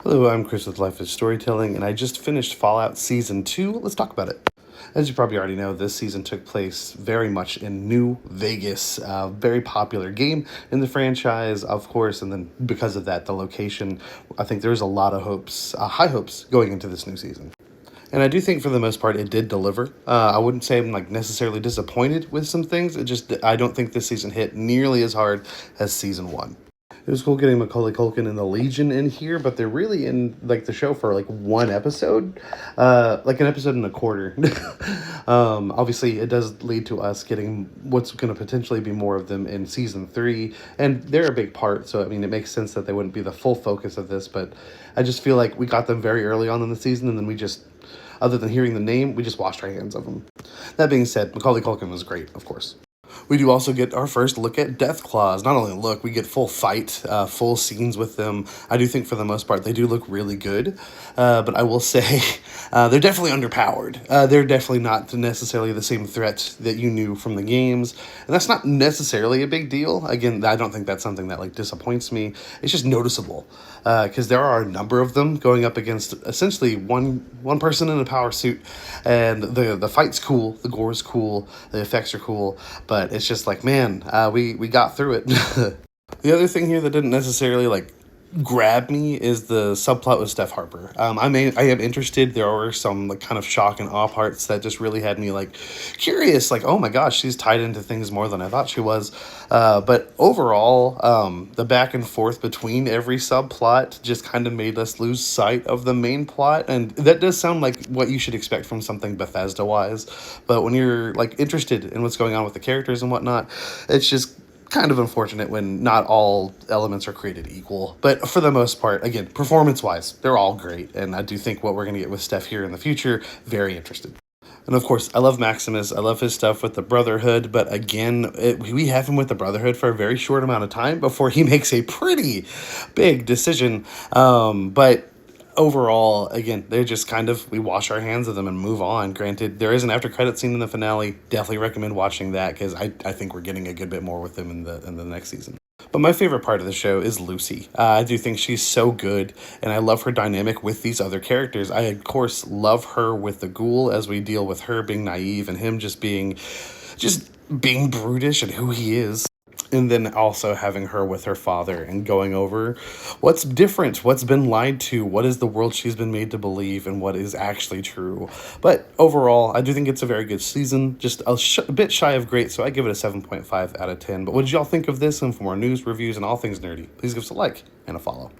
Hello, I'm Chris with Life is Storytelling, and I just finished Fallout Season 2. Let's talk about it. As you probably already know, this season took place very much in New Vegas, a very popular game in the franchise, of course, and then because of that, the location, I think there's a lot of hopes, high hopes going into this new season. And I do think for the most part it did deliver. I wouldn't say I'm like necessarily disappointed with some things. I don't think this season hit nearly as hard as season 1. It was cool getting Macaulay Culkin and the Legion in here, but they're really in like the show for like one episode, like an episode and a quarter. Obviously, it does lead to us getting what's going to potentially be more of them in season 3, and they're a big part. So I mean, it makes sense that they wouldn't be the full focus of this, but I just feel like we got them very early on in the season, and then we just, other than hearing the name, we just washed our hands of them. That being said, Macaulay Culkin was great, of course. We do also get our first look at Deathclaws. Not only a look, we get full fight, full scenes with them. I do think for the most part they do look really good, but I will say they're definitely underpowered. They're definitely not necessarily the same threat that you knew from the games, and that's not necessarily a big deal. Again, I don't think that's something that like disappoints me. It's just noticeable because there are a number of them going up against essentially one person in a power suit, and the fight's cool, the gore's cool, the effects are cool, but it's just like, man, we got through it. The other thing here that didn't necessarily like grab me is the subplot with Steph Harper. I am interested. There are some like kind of shock and awe parts that just really had me like curious, like, oh my gosh, she's tied into things more than I thought she was. But overall, the back and forth between every subplot just kind of made us lose sight of the main plot, and that does sound like what you should expect from something Bethesda wise. But when you're like interested in what's going on with the characters and whatnot, it's just kind of unfortunate when not all elements are created equal. But for the most part, again, performance-wise, they're all great. And I do think what we're going to get with Steph here in the future, very interested. And of course, I love Maximus. I love his stuff with the Brotherhood. But again, we have him with the Brotherhood for a very short amount of time before he makes a pretty big decision. But overall, again, they're just kind of, we wash our hands of them and move on. Granted, there is an after credit scene in the finale. Definitely recommend watching that because I think we're getting a good bit more with them in the next season. But my favorite part of the show is Lucy. I do think she's so good, and I love her dynamic with these other characters. I, of course, love her with the ghoul as we deal with her being naive and him just being brutish and who he is. And then also having her with her father and going over what's different, what's been lied to, what is the world she's been made to believe, and what is actually true. But overall, I do think it's a very good season, just a bit shy of great, so I give it a 7.5 out of 10. But what did y'all think of this? And for more news, reviews, and all things nerdy, please give us a like and a follow.